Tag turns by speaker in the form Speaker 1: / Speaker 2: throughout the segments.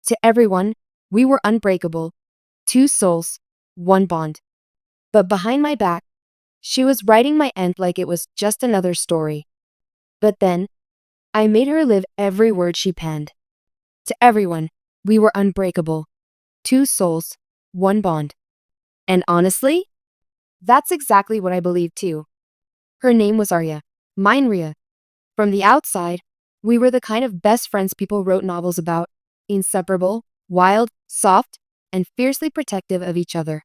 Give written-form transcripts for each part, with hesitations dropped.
Speaker 1: To everyone, we were unbreakable. Two souls, one bond. But behind my back, she was writing my end like it was just another story. But then, I made her live every word she penned. To everyone, we were unbreakable. Two souls, one bond. And honestly, that's exactly what I believed too. Her name was Arya, mine Ria. From the outside, we were the kind of best friends people wrote novels about, inseparable, wild, soft, and fiercely protective of each other.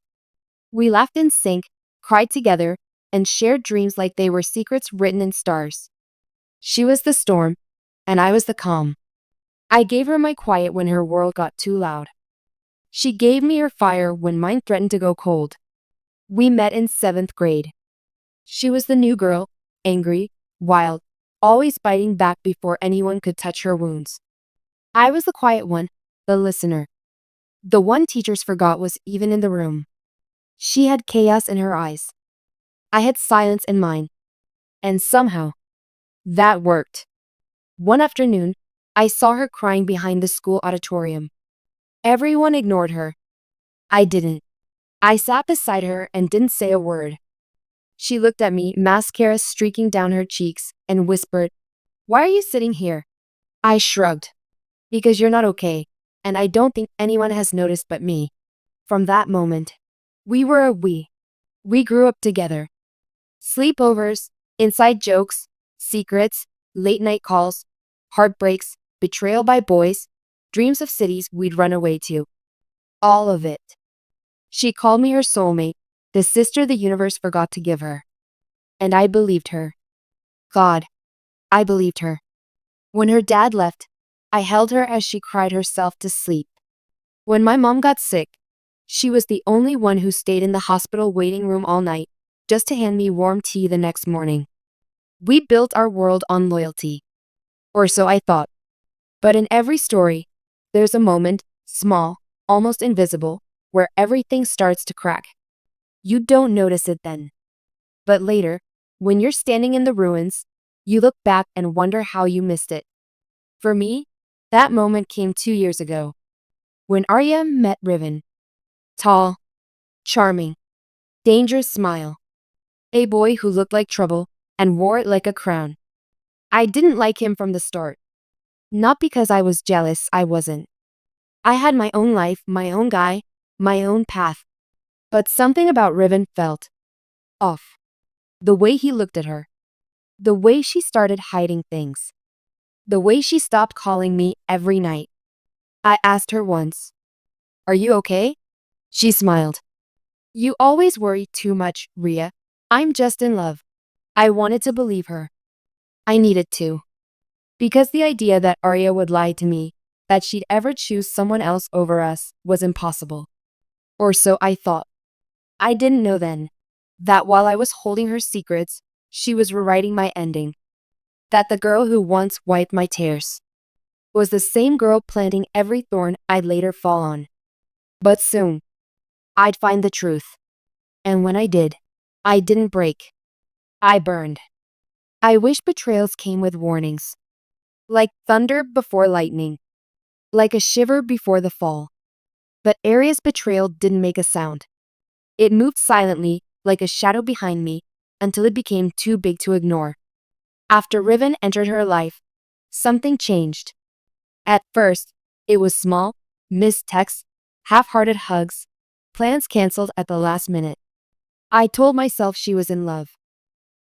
Speaker 1: We laughed in sync, cried together, and shared dreams like they were secrets written in stars. She was the storm, and I was the calm. I gave her my quiet when her world got too loud. She gave me her fire when mine threatened to go cold. We met in 7th grade. She was the new girl, angry, wild, always biting back before anyone could touch her wounds. I was the quiet one, the listener. The one teachers forgot was even in the room. She had chaos in her eyes. I had silence in mine. And somehow, that worked. One afternoon, I saw her crying behind the school auditorium. Everyone ignored her. I didn't. I sat beside her and didn't say a word. She looked at me, mascara streaking down her cheeks, and whispered, "Why are you sitting here?" I shrugged. "Because you're not okay, and I don't think anyone has noticed but me." From that moment, we were a we. We grew up together. Sleepovers, inside jokes, secrets, late night calls, heartbreaks, betrayal by boys, dreams of cities we'd run away to. All of it. She called me her soulmate, the sister the universe forgot to give her. And I believed her. God, I believed her. When her dad left, I held her as she cried herself to sleep. When my mom got sick, she was the only one who stayed in the hospital waiting room all night, just to hand me warm tea the next morning. We built our world on loyalty. Or so I thought. But in every story, there's a moment, small, almost invisible, where everything starts to crack. You don't notice it then. But later, when you're standing in the ruins, you look back and wonder how you missed it. For me, that moment came 2 years ago, when Arya met Riven. Tall, charming, dangerous smile. A boy who looked like trouble and wore it like a crown. I didn't like him from the start. Not because I was jealous, I wasn't. I had my own life, my own guy, my own path. But something about Riven felt off. The way he looked at her. The way she started hiding things. The way she stopped calling me every night. I asked her once, "Are you okay?" She smiled. "You always worry too much, Ria. I'm just in love." I wanted to believe her. I needed to. Because the idea that Arya would lie to me, that she'd ever choose someone else over us, was impossible. Or so I thought. I didn't know then that while I was holding her secrets, she was rewriting my ending. That the girl who once wiped my tears was the same girl planting every thorn I'd later fall on. But soon, I'd find the truth. And when I did, I didn't break. I burned. I wish betrayals came with warnings. Like thunder before lightning. Like a shiver before the fall. But Arya's betrayal didn't make a sound. It moved silently, like a shadow behind me, until it became too big to ignore. After Riven entered her life, something changed. At first, it was small, missed texts, half-hearted hugs, plans canceled at the last minute. I told myself she was in love.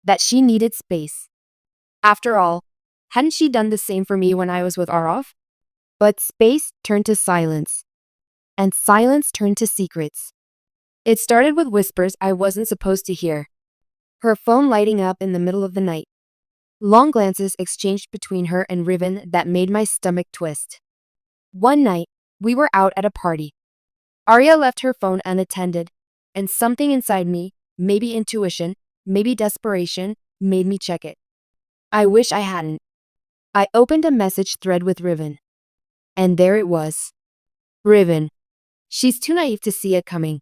Speaker 1: That she needed space. After all, hadn't she done the same for me when I was with Arov? But space turned to silence. And silence turned to secrets. It started with whispers I wasn't supposed to hear. Her phone lighting up in the middle of the night. Long glances exchanged between her and Riven that made my stomach twist. One night, we were out at a party. Arya left her phone unattended, and something inside me, maybe intuition, maybe desperation, made me check it. I wish I hadn't. I opened a message thread with Riven. And there it was. Riven. She's too naive to see it coming.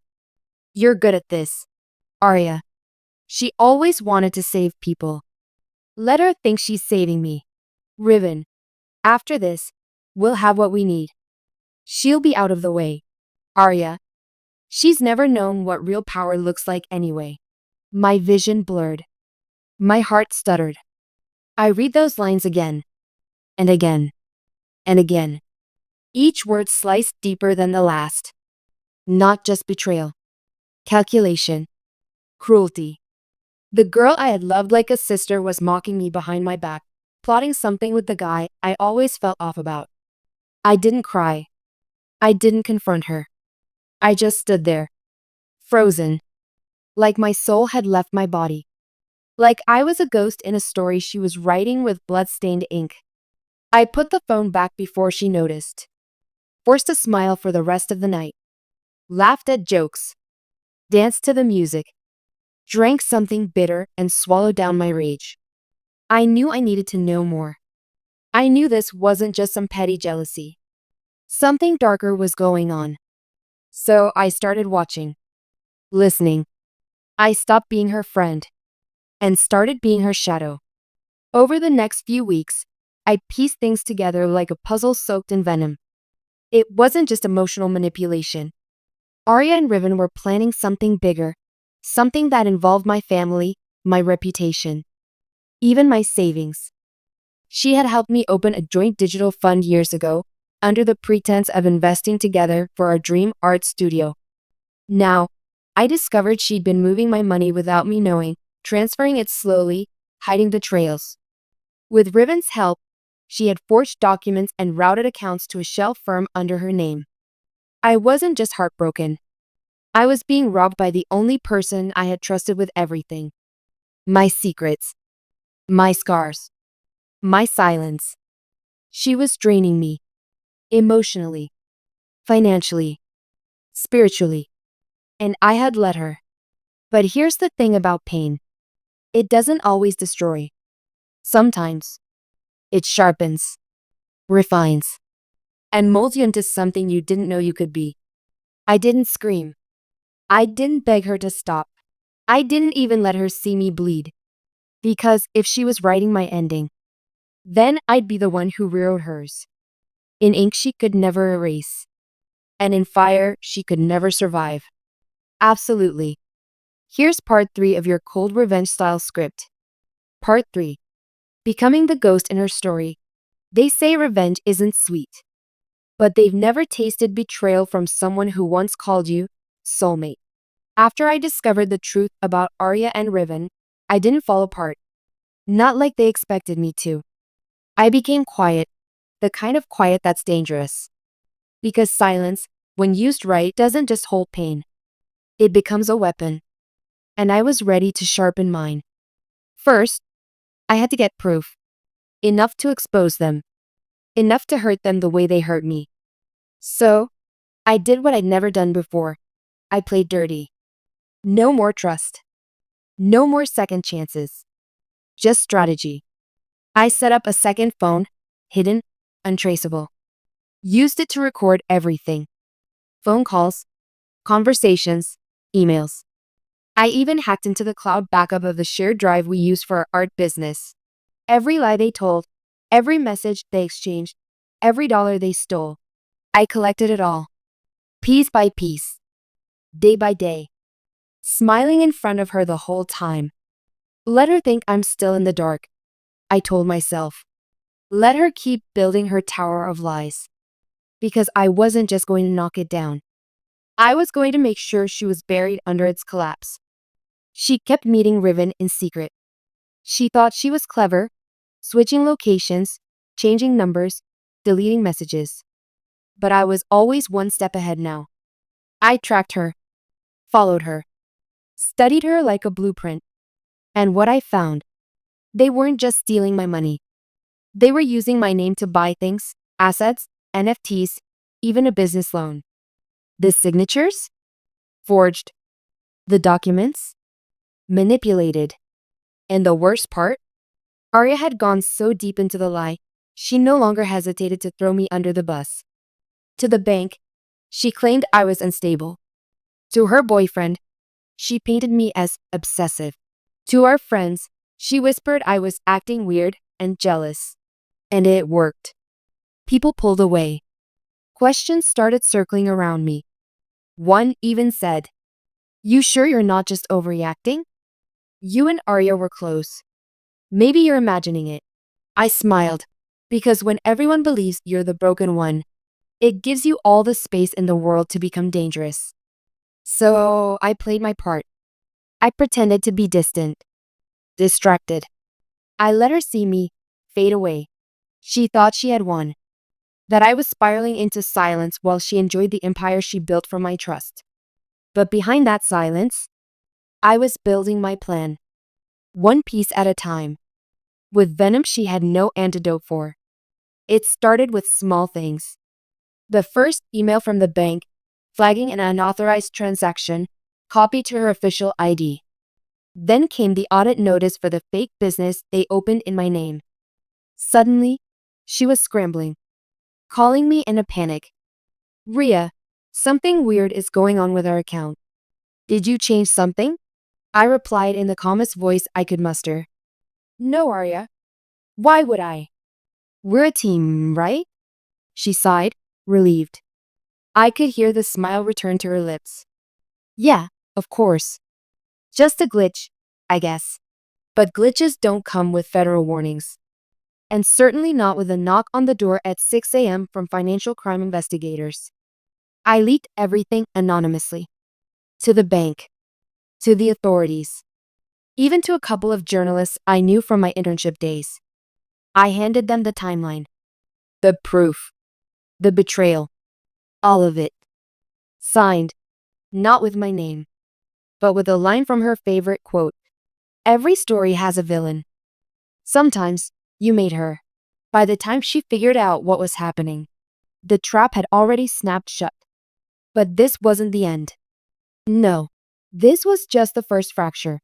Speaker 1: "You're good at this. Arya." She always wanted to save people. Let her think she's saving me. Riven. After this, we'll have what we need. She'll be out of the way. Arya. She's never known what real power looks like anyway. My vision blurred. My heart stuttered. I read those lines again. And again. And again. Each word sliced deeper than the last. Not just betrayal. Calculation. Cruelty. The girl I had loved like a sister was mocking me behind my back, plotting something with the guy I always felt off about. I didn't cry. I didn't confront her. I just stood there. Frozen. Like my soul had left my body. Like I was a ghost in a story she was writing with blood-stained ink. I put the phone back before she noticed. Forced a smile for the rest of the night. Laughed at jokes. Danced to the music. Drank something bitter and swallowed down my rage. I knew I needed to know more. I knew this wasn't just some petty jealousy. Something darker was going on. So I started watching. Listening. I stopped being her friend. And started being her shadow. Over the next few weeks, I pieced things together like a puzzle soaked in venom. It wasn't just emotional manipulation. Arya and Riven were planning something bigger. Something that involved my family, my reputation. Even my savings. She had helped me open a joint digital fund years ago, under the pretense of investing together for our dream art studio. Now, I discovered she'd been moving my money without me knowing, transferring it slowly, hiding the trails. With Riven's help, she had forged documents and routed accounts to a shell firm under her name. I wasn't just heartbroken. I was being robbed by the only person I had trusted with everything. My secrets. My scars. My silence. She was draining me. Emotionally. Financially. Spiritually. And I had let her. But here's the thing about pain. It doesn't always destroy. Sometimes. It sharpens. Refines. And molds you into something you didn't know you could be. I didn't scream. I didn't beg her to stop. I didn't even let her see me bleed. Because if she was writing my ending, then I'd be the one who rewrote hers. In ink she could never erase. And in fire she could never survive. Absolutely. Here's part 3 of your cold revenge style script. Part 3. Becoming the ghost in her story. They say revenge isn't sweet. But they've never tasted betrayal from someone who once called you soulmate. After I discovered the truth about Arya and Riven, I didn't fall apart. Not like they expected me to. I became quiet, the kind of quiet that's dangerous. Because silence, when used right, doesn't just hold pain. It becomes a weapon. And I was ready to sharpen mine. First, I had to get proof. Enough to expose them. Enough to hurt them the way they hurt me. So, I did what I'd never done before. I played dirty. No more trust. No more second chances. Just strategy. I set up a second phone, hidden, untraceable. Used it to record everything. Phone calls, conversations, emails. I even hacked into the cloud backup of the shared drive we used for our art business. Every lie they told, every message they exchanged, every dollar they stole. I collected it all. Piece by piece. Day by day. Smiling in front of her the whole time. Let her think I'm still in the dark, I told myself. Let her keep building her tower of lies. Because I wasn't just going to knock it down. I was going to make sure she was buried under its collapse. She kept meeting Riven in secret. She thought she was clever, switching locations, changing numbers, deleting messages. But I was always one step ahead now. I tracked her, followed her, studied her like a blueprint. And what I found, they weren't just stealing my money. They were using my name to buy things, assets, NFTs, even a business loan. The signatures? Forged. The documents? Manipulated. And the worst part? Arya had gone so deep into the lie, she no longer hesitated to throw me under the bus. To the bank, she claimed I was unstable. To her boyfriend, she painted me as obsessive. To our friends, she whispered I was acting weird and jealous. And it worked. People pulled away. Questions started circling around me. One even said, "You sure you're not just overreacting? You and Arya were close. Maybe you're imagining it." I smiled, because when everyone believes you're the broken one, it gives you all the space in the world to become dangerous. So I played my part. I pretended to be distant, distracted. I let her see me fade away. She thought she had won, that I was spiraling into silence while she enjoyed the empire she built from my trust. But behind that silence, I was building my plan, one piece at a time, with venom she had no antidote for. It started with small things. The first email from the bank, flagging an unauthorized transaction, copied to her official ID. Then came the audit notice for the fake business they opened in my name. Suddenly, she was scrambling, calling me in a panic. "Ria, something weird is going on with our account. Did you change something?" I replied in the calmest voice I could muster. "No, Arya. Why would I? We're a team, right?" She sighed, relieved. I could hear the smile return to her lips. "Yeah, of course. Just a glitch, I guess." But glitches don't come with federal warnings. And certainly not with a knock on the door at 6 a.m. from financial crime investigators. I leaked everything anonymously. To the bank. To the authorities. Even to a couple of journalists I knew from my internship days. I handed them the timeline. The proof. The betrayal. All of it. Signed. Not with my name, but with a line from her favorite quote. "Every story has a villain. Sometimes, you made her." By the time she figured out what was happening, the trap had already snapped shut. But this wasn't the end. No. This was just the first fracture.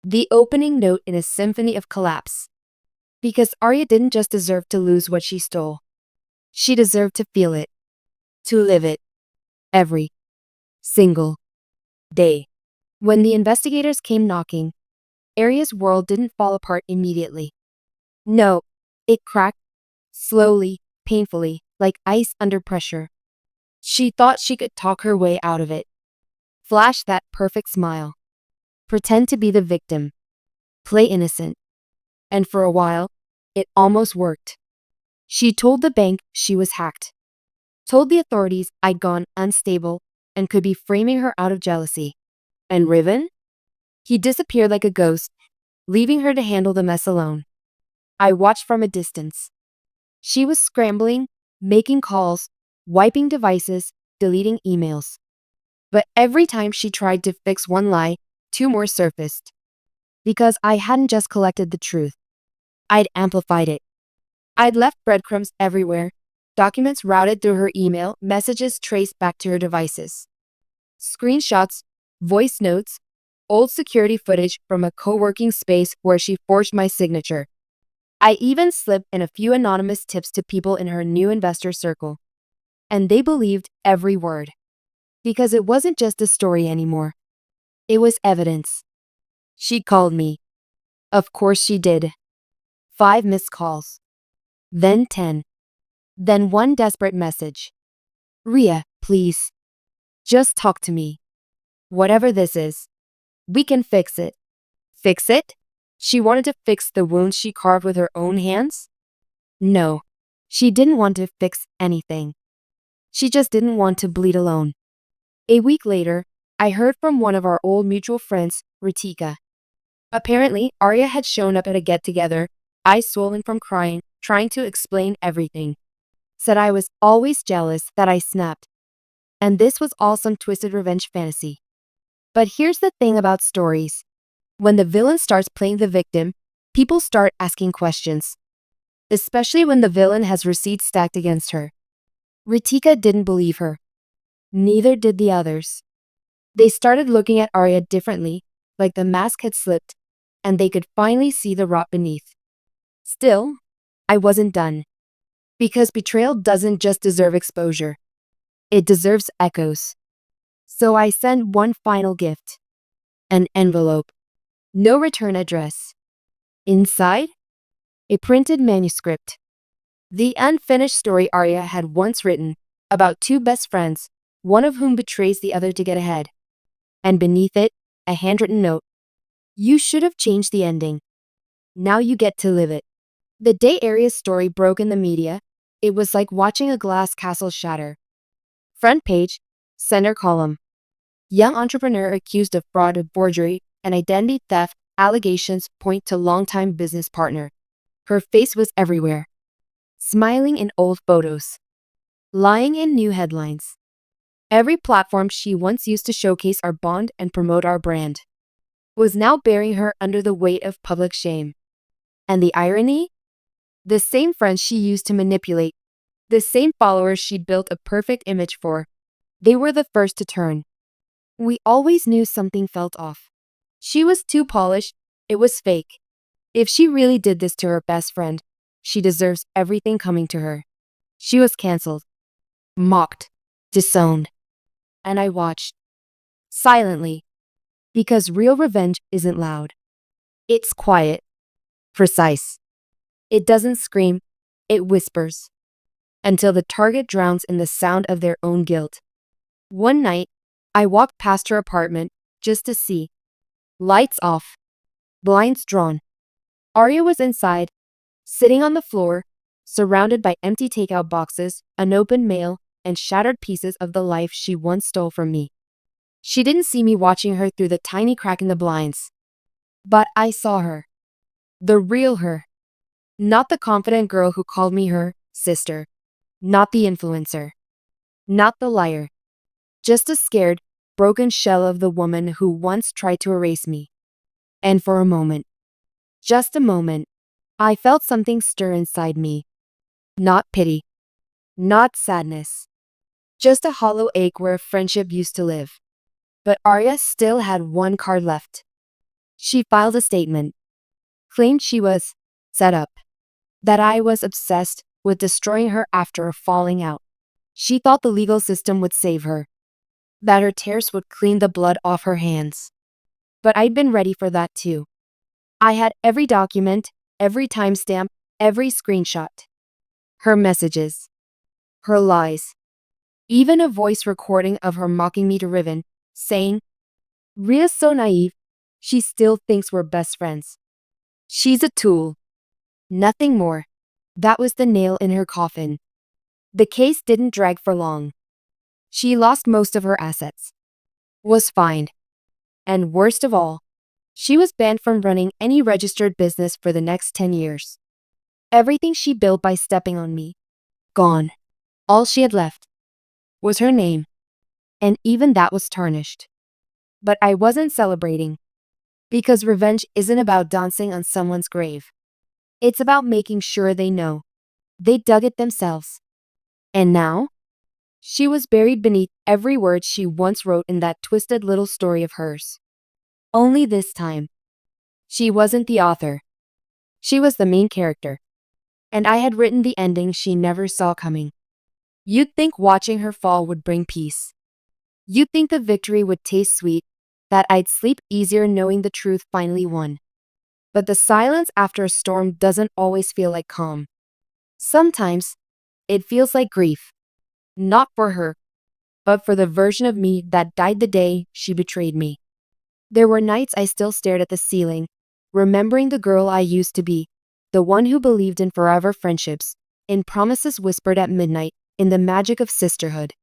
Speaker 1: The opening note in a symphony of collapse. Because Arya didn't just deserve to lose what she stole. She deserved to feel it. To live it. Every single day. When the investigators came knocking, Arya's world didn't fall apart immediately. No, it cracked, slowly, painfully, like ice under pressure. She thought she could talk her way out of it. Flash that perfect smile. Pretend to be the victim. Play innocent. And for a while, it almost worked. She told the bank she was hacked. Told the authorities I'd gone unstable and could be framing her out of jealousy. And Riven? He disappeared like a ghost, leaving her to handle the mess alone. I watched from a distance. She was scrambling, making calls, wiping devices, deleting emails. But every time she tried to fix one lie, two more surfaced. Because I hadn't just collected the truth. I'd amplified it. I'd left breadcrumbs everywhere, documents routed through her email, messages traced back to her devices. Screenshots, voice notes, old security footage from a co-working space where she forged my signature. I even slipped in a few anonymous tips to people in her new investor circle. And they believed every word. Because it wasn't just a story anymore. It was evidence. She called me. Of course she did. 5 missed calls. Then 10. Then one desperate message. "Ria, please. Just talk to me. Whatever this is, we can fix it." Fix it? She wanted to fix the wounds she carved with her own hands? No. She didn't want to fix anything. She just didn't want to bleed alone. A week later, I heard from one of our old mutual friends, Ritika. Apparently, Arya had shown up at a get-together, eyes swollen from crying, trying to explain everything. Said I was always jealous, that I snapped. And this was all some twisted revenge fantasy. But here's the thing about stories. When the villain starts playing the victim, people start asking questions. Especially when the villain has receipts stacked against her. Ritika didn't believe her. Neither did the others. They started looking at Arya differently, like the mask had slipped, and they could finally see the rot beneath. Still, I wasn't done. Because betrayal doesn't just deserve exposure. It deserves echoes. So I sent one final gift. An envelope. No return address. Inside, a printed manuscript. The unfinished story Arya had once written, about two best friends, one of whom betrays the other to get ahead. And beneath it, a handwritten note. You should have changed the ending. Now you get to live it. The day Aria's story broke in the media, it was like watching a glass castle shatter. Front page, center column. Young entrepreneur accused of fraud, of forgery, and identity theft allegations point to longtime business partner. Her face was everywhere. Smiling in old photos. Lying in new headlines. Every platform she once used to showcase our bond and promote our brand was now bearing her under the weight of public shame. And the irony? The same friends she used to manipulate, the same followers she'd built a perfect image for, they were the first to turn. We always knew something felt off. She was too polished, it was fake. If she really did this to her best friend, she deserves everything coming to her. She was canceled, mocked, disowned. And I watched, silently, because real revenge isn't loud. It's quiet, precise. It doesn't scream, it whispers, until the target drowns in the sound of their own guilt. One night, I walked past her apartment just to see. Lights off, blinds drawn. Aria was inside, sitting on the floor, surrounded by empty takeout boxes, unopened mail, and shattered pieces of the life she once stole from me. She didn't see me watching her through the tiny crack in the blinds. But I saw her. The real her. Not the confident girl who called me her sister. Not the influencer. Not the liar. Just a scared, broken shell of the woman who once tried to erase me. And for a moment, just a moment, I felt something stir inside me. Not pity. Not sadness. Just a hollow ache where a friendship used to live. But Arya still had one card left. She filed a statement. Claimed she was set up. That I was obsessed with destroying her after a falling out. She thought the legal system would save her. That her tears would clean the blood off her hands. But I'd been ready for that too. I had every document, every timestamp, every screenshot. Her messages. Her lies. Even a voice recording of her mocking me to Riven, saying, Ria's so naive, she still thinks we're best friends. She's a tool. Nothing more. That was the nail in her coffin. The case didn't drag for long. She lost most of her assets. Was fined. And worst of all, she was banned from running any registered business for the next 10 years. Everything she built by stepping on me. Gone. All she had left was her name. And even that was tarnished. But I wasn't celebrating. Because revenge isn't about dancing on someone's grave. It's about making sure they know. They dug it themselves. And now? She was buried beneath every word she once wrote in that twisted little story of hers. Only this time, she wasn't the author. She was the main character. And I had written the ending she never saw coming. You'd think watching her fall would bring peace. You'd think the victory would taste sweet, that I'd sleep easier knowing the truth finally won. But the silence after a storm doesn't always feel like calm. Sometimes, it feels like grief. Not for her, but for the version of me that died the day she betrayed me. There were nights I still stared at the ceiling, remembering the girl I used to be, the one who believed in forever friendships, in promises whispered at midnight, in the magic of sisterhood.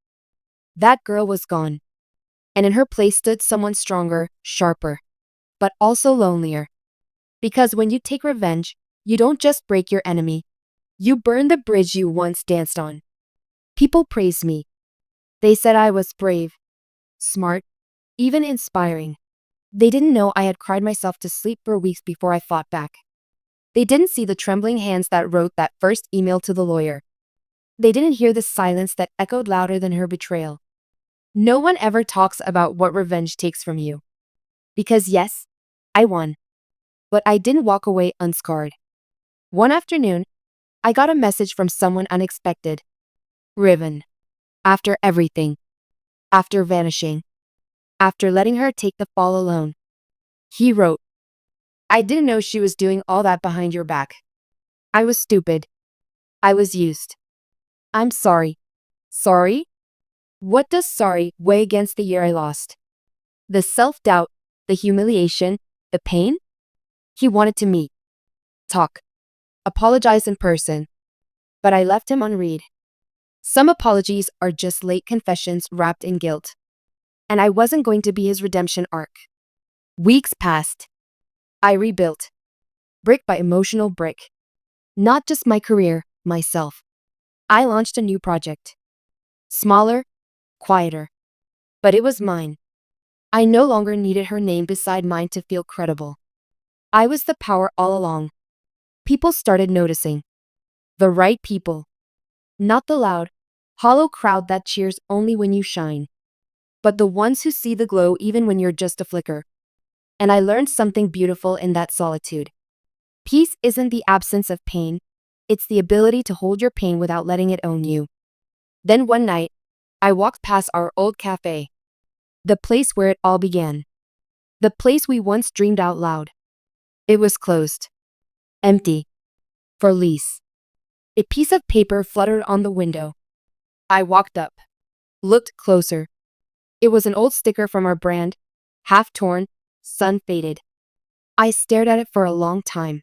Speaker 1: That girl was gone. And in her place stood someone stronger, sharper, but also lonelier. Because when you take revenge, you don't just break your enemy. You burn the bridge you once danced on. People praised me. They said I was brave, smart, even inspiring. They didn't know I had cried myself to sleep for weeks before I fought back. They didn't see the trembling hands that wrote that first email to the lawyer. They didn't hear the silence that echoed louder than her betrayal. No one ever talks about what revenge takes from you. Because yes, I won. But I didn't walk away unscarred. One afternoon, I got a message from someone unexpected. Riven. After everything. After vanishing. After letting her take the fall alone. He wrote, I didn't know she was doing all that behind your back. I was stupid. I was used. I'm sorry. Sorry? What does sorry weigh against the year I lost? The self-doubt, the humiliation, the pain? He wanted to meet, talk, apologize in person, but I left him unread. Some apologies are just late confessions wrapped in guilt, and I wasn't going to be his redemption arc. Weeks passed. I rebuilt, brick by emotional brick. Not just my career, myself. I launched a new project. Smaller, quieter, but it was mine. I no longer needed her name beside mine to feel credible. I was the power all along. People started noticing. The right people. Not the loud, hollow crowd that cheers only when you shine, but the ones who see the glow even when you're just a flicker. And I learned something beautiful in that solitude. Peace isn't the absence of pain, it's the ability to hold your pain without letting it own you. Then one night, I walked past our old cafe. The place where it all began. The place we once dreamed out loud. It was closed. Empty. For lease. A piece of paper fluttered on the window. I walked up. Looked closer. It was an old sticker from our brand, half torn, sun faded. I stared at it for a long time.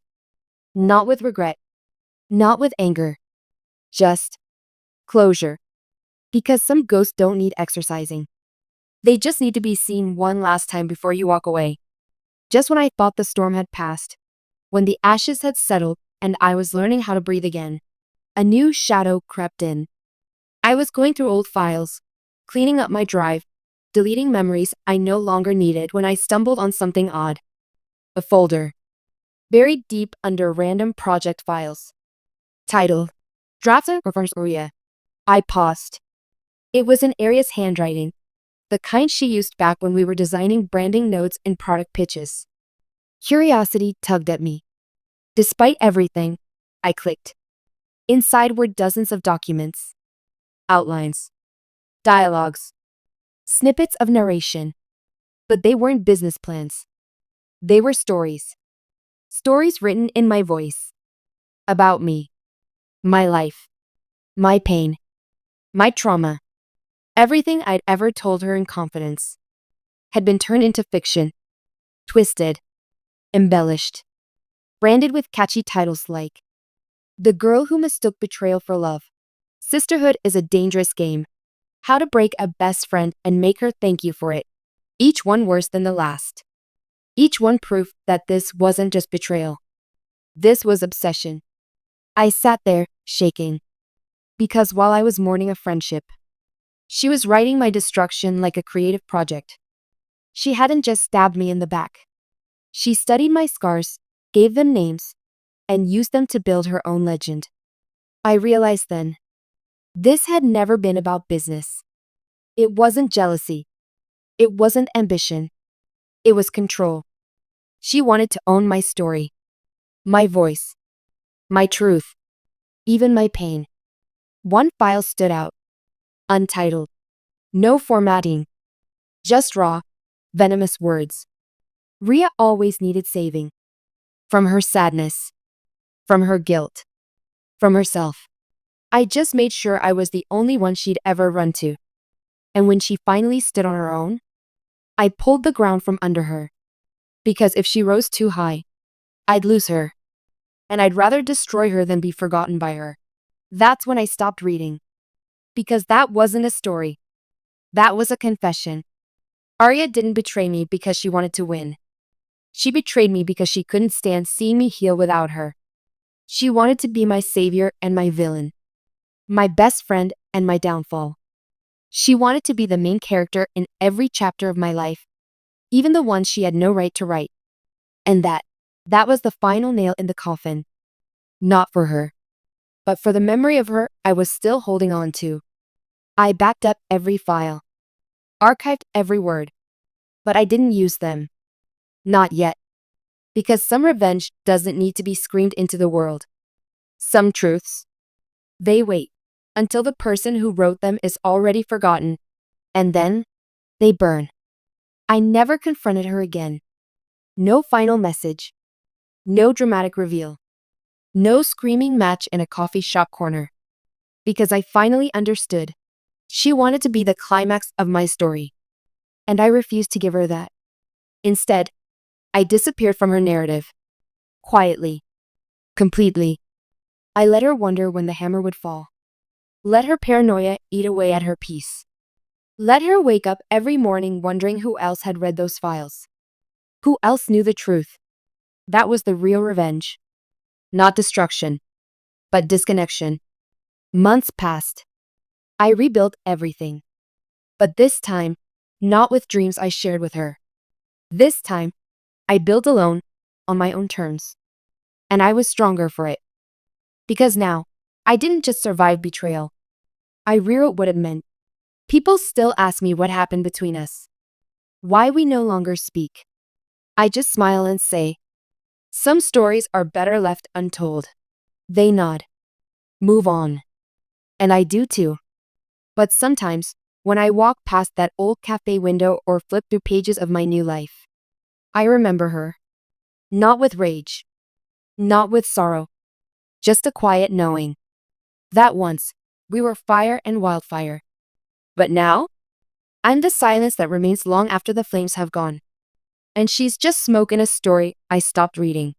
Speaker 1: Not with regret. Not with anger. Just closure. Because some ghosts don't need exercising. They just need to be seen one last time before you walk away. Just when I thought the storm had passed, when the ashes had settled and I was learning how to breathe again, a new shadow crept in. I was going through old files, cleaning up my drive, deleting memories I no longer needed when I stumbled on something odd. A folder. Buried deep under random project files. Titled, Drafts and Reference Area. I paused. It was in Aria's handwriting, the kind she used back when we were designing branding notes and product pitches. Curiosity tugged at me. Despite everything, I clicked. Inside were dozens of documents. Outlines. Dialogues. Snippets of narration. But they weren't business plans. They were stories. Stories written in my voice. About me. My life. My pain. My trauma. Everything I'd ever told her in confidence had been turned into fiction. Twisted. Embellished. Branded with catchy titles like The Girl Who Mistook Betrayal for Love. Sisterhood is a dangerous game. How to break a best friend and make her thank you for it. Each one worse than the last. Each one proof that this wasn't just betrayal. This was obsession. I sat there, shaking. Because while I was mourning a friendship, she was writing my destruction like a creative project. She hadn't just stabbed me in the back. She studied my scars, gave them names, and used them to build her own legend. I realized then, this had never been about business. It wasn't jealousy. It wasn't ambition. It was control. She wanted to own my story, my voice, my truth, even my pain. One file stood out. Untitled. No formatting. Just raw, venomous words. Ria always needed saving. From her sadness. From her guilt. From herself. I just made sure I was the only one she'd ever run to. And when she finally stood on her own, I pulled the ground from under her. Because if she rose too high, I'd lose her. And I'd rather destroy her than be forgotten by her. That's when I stopped reading. Because that wasn't a story. That was a confession. Arya didn't betray me because she wanted to win. She betrayed me because she couldn't stand seeing me heal without her. She wanted to be my savior and my villain. My best friend and my downfall. She wanted to be the main character in every chapter of my life, even the ones she had no right to write. And that was the final nail in the coffin. Not for her, but for the memory of her I was still holding on to. I backed up every file, archived every word, but I didn't use them. Not yet. Because some revenge doesn't need to be screamed into the world. Some truths, they wait until the person who wrote them is already forgotten, and then they burn. I never confronted her again. No final message. No dramatic reveal. No screaming match in a coffee shop corner. Because I finally understood. She wanted to be the climax of my story, and I refused to give her that. Instead, I disappeared from her narrative. Quietly. Completely. I let her wonder when the hammer would fall. Let her paranoia eat away at her peace. Let her wake up every morning wondering who else had read those files. Who else knew the truth? That was the real revenge. Not destruction, but disconnection. Months passed. I rebuilt everything. But this time, not with dreams I shared with her. This time, I built alone, on my own terms. And I was stronger for it. Because now, I didn't just survive betrayal. I rewrote what it meant. People still ask me what happened between us. Why we no longer speak. I just smile and say, some stories are better left untold. They nod. Move on. And I do too. But sometimes, when I walk past that old cafe window or flip through pages of my new life, I remember her. Not with rage. Not with sorrow. Just a quiet knowing. That once, we were fire and wildfire. But now, I'm the silence that remains long after the flames have gone. And she's just smoke in a story I stopped reading.